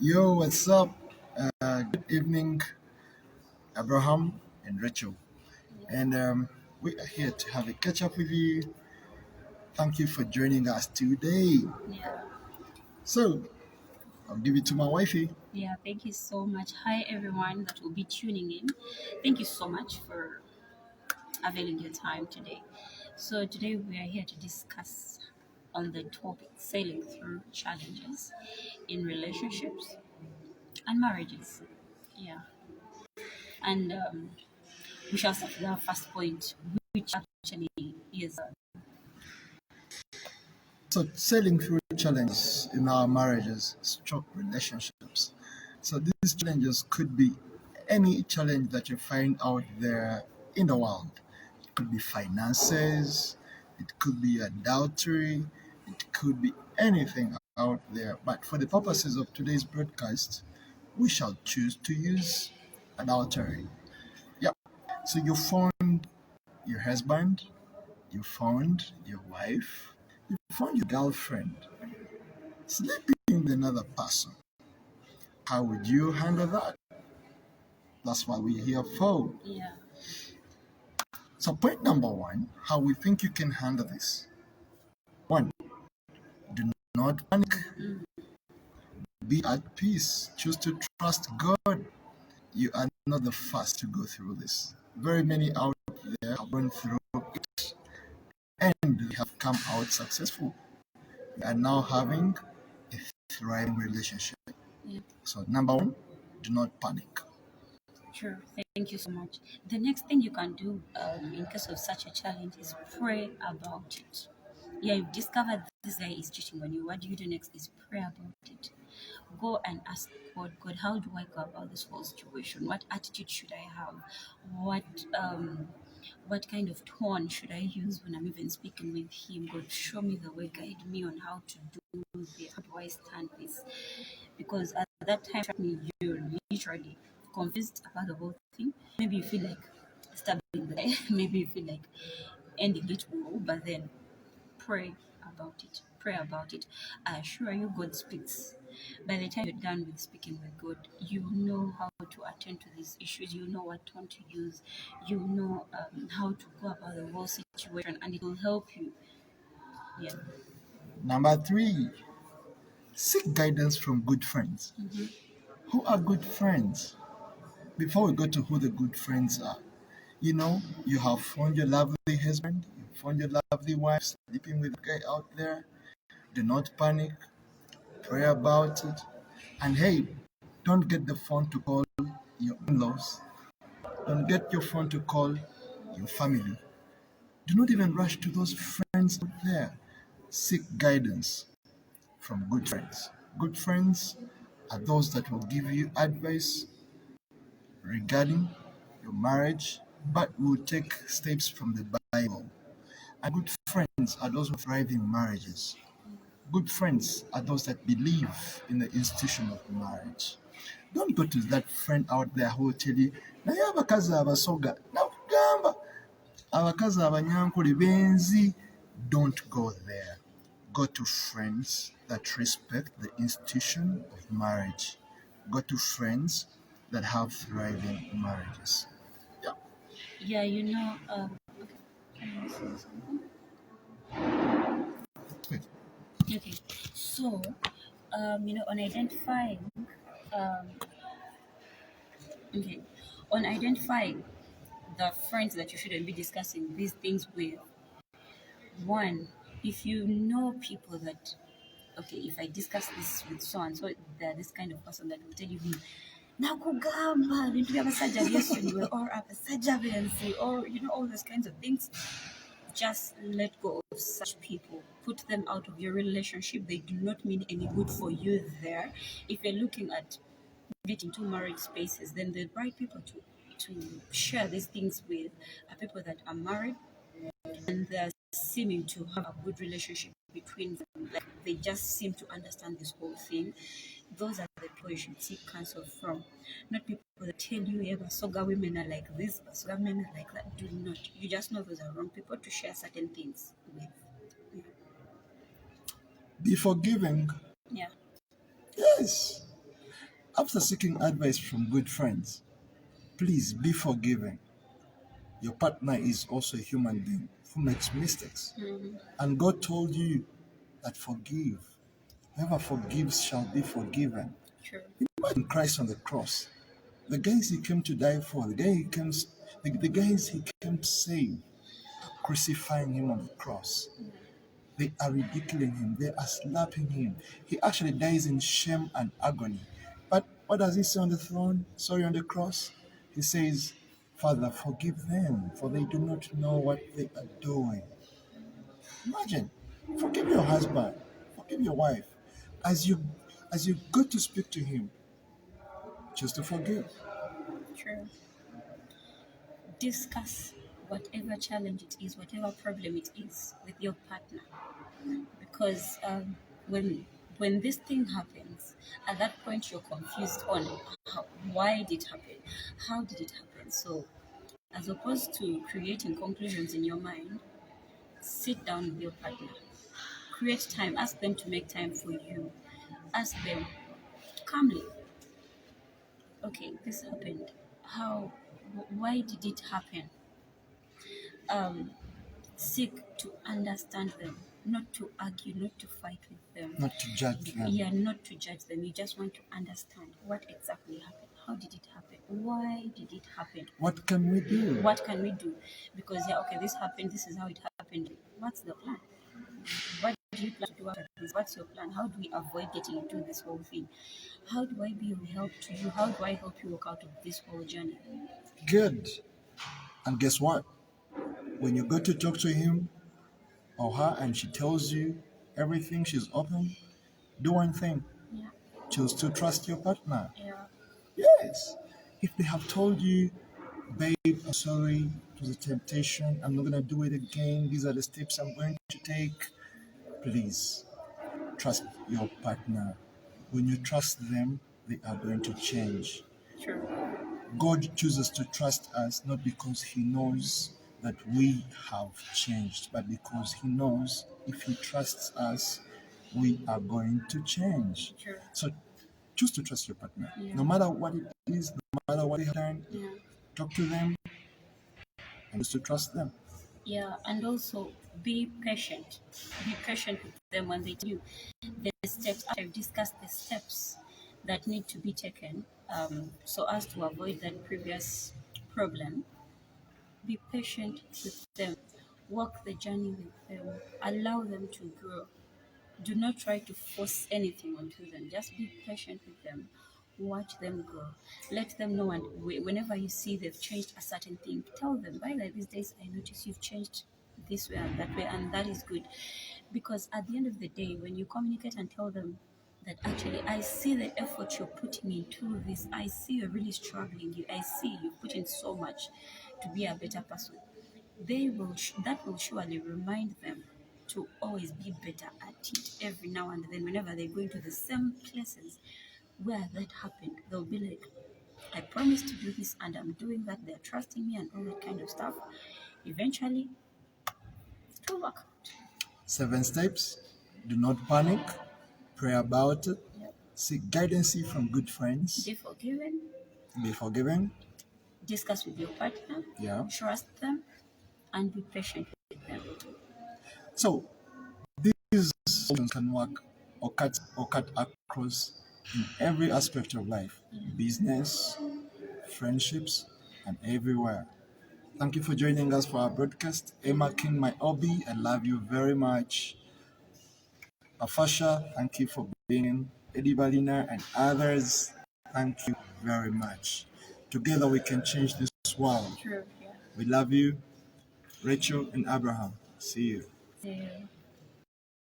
Yo, what's up? Good evening, Abraham and Rachel. And we are here to have a catch up with you. Thank you for joining us today. Yeah, So, I'll give it to my wifey. yeah, thank you so much. Hi, everyone that will be tuning in. Thank you so much for availing your time today. So, today we are here to discuss on the topic sailing through challenges in relationships and marriages. Yeah, and we shall start with our first point, which actually is So, sailing through challenges in our marriages, stroke relationships. So, these challenges could be any challenge that you find out there in the world. It could be finances, it could be adultery, it could be anything out there. But for the purposes of today's broadcast, we shall choose to use adultery. Yep. So, you found your husband, you found your wife, you found your girlfriend sleeping with another person. How would you handle that? That's what we're here for. yeah, So, point number one, how we think you can handle this. One, do not panic. Be at peace. Choose to trust God. You are not the first to go through this. Very many out there have gone through it and they have come out successful. They are now having a thriving relationship. yeah. So, number one, do not panic. Sure. Thank you so much. The next thing you can do in case of such a challenge is pray about it. Yeah, you've discovered this guy is cheating on you. What do you do next is pray about it. Go and ask God, God, how do I go about this whole situation? What attitude should I have? What um what kind of tone should I use when I'm even speaking with him? God, show me the way, guide me on how to do this. How do I stand this? Because at that time, you're literally confused about the whole thing. Maybe you feel like stabbing the guy. Maybe you feel like ending it all, but then pray about it. Pray about it. I assure you, God speaks. By the time you're done with speaking with God, you know how to attend to these issues. You know what tone to use. You know how to go about the whole situation, and it will help you. Yeah. Number three, seek guidance from good friends. Who are good friends? Before we go to who the good friends are, you have found your lovely husband, you found your lovely wife sleeping with a guy out there. Do not panic, pray about it. And hey, don't get the phone to call your in laws, don't get your phone to call your family. Do not even rush to those friends out there. Seek guidance from good friends. Good friends are those that will give you advice regarding your marriage, but will take steps from the Bible. And good friends are those who thrive in marriages. Good friends are those that believe in the institution of marriage. Don't go to that friend out there who will tell you, naye abakazi abasoga nakugamba abakazi abanyankole benzi. Don't go there. Go to friends that respect the institution of marriage. Go to friends that have thriving marriages. Yeah. Yeah, okay. Can I say something? Good. Okay, so on identifying, um, okay, on identifying the friends that you shouldn't be discussing these things with. One, if you know people that, okay, if I discuss this with so and so, they're this kind of person that will tell you, nakugamba bintu by'abasajja byesonyiwe or abasajja benzi or all those kinds of things. Just let go of such people. Put them out of your relationship. They do not mean any good for you there. If you're looking at getting two marriage spaces, then the right people to share these things with are people that are married and they're seeming to have a good relationship between them. Like they just seem to understand this whole thing. Those are the people you should seek counsel from. Not people that tell you, yeah, Basoga women are like this, Basoga men are like that. Do not. You just know those are wrong people to share certain things with. Be forgiving. Yeah. Yes. After seeking advice from good friends, please be forgiving. Your partner is also a human being who makes mistakes. And God told you that forgive. Whoever forgives shall be forgiven. True. Imagine Christ on the cross. The guys he came to die for, the guys he came to save, are crucifying him on the cross. They are ridiculing him. They are slapping him. He actually dies in shame and agony. But what does he say on the throne? Sorry, on the cross? He says, Father, forgive them, for they do not know what they are doing. Imagine, forgive your husband, forgive your wife. As you as you go to speak to him, choose to forgive. True. Discuss whatever challenge it is, whatever problem it is with your partner. Because when this thing happens, at that point you're confused on why did it happen, how did it happen. So as opposed to creating conclusions in your mind, sit down with your partner, create time, ask them to make time for you, ask them calmly, okay, this happened, how, why did it happen. um Seek to understand them, not to argue, not to fight with them. Not to judge them. Yeah, not to judge them. You just want to understand what exactly happened. How did it happen? Why did it happen? What can we do? What can we do? Because, yeah, okay, this happened. This is how it happened. What's the plan? What do you plan to do after this? What's your plan? How do we avoid getting into this whole thing? How do I be of help to you? How do I help you walk out of this whole journey? Good. And guess what? When you go to talk to him or her and she tells you everything, she's open, do one thing. Yeah, Choose to trust your partner. yeah, Yes. If they have told you, babe, I'm sorry, it was a temptation, I'm not going to do it again, these are the steps I'm going to take, please trust your partner. When you trust them, they are going to change. true. God chooses to trust us not because He knows that we have changed, but because He knows if He trusts us, we are going to change. True. So choose to trust your partner. Yeah. No matter what it is, no matter what they have done, Yeah. talk to them and choose to trust them. Yeah, and also be patient. Be patient with them when they tell you the steps. After you've discussed the steps that need to be taken, so as to avoid that previous problem, be patient with them. Walk the journey with them. Allow them to grow. Do not try to force anything onto them. Just be patient with them. Watch them grow. Let them know, and whenever you see they've changed a certain thing, tell them, by like these days, I notice you've changed this way and that way, and that is good. Because at the end of the day, when you communicate and tell them that actually, I see the effort you're putting into this, I see you're really struggling, I see you've put in so much to be a better person, they will that will surely remind them to always be better at it every now and then. Whenever they go into the same places where that happened, they'll be like, I promised to do this and I'm doing that. They're trusting me and all that kind of stuff. Eventually it will work. 7 steps. Do not panic. Pray about it. Yep. Seek guidance from good friends. Be forgiven. Be forgiving. Discuss with your partner. Yeah. Trust them and be patient with them. So these solutions can work or cut across in every aspect of life, business, friendships, and everywhere. Thank you for joining us for our broadcast. Emma King, my hobby, I love you very much. Afasha, thank you for being in. Eddie Balina and others, thank you very much. Together we can change this world. True. Yeah. We love you, Rachel and Abraham. See you. Yeah.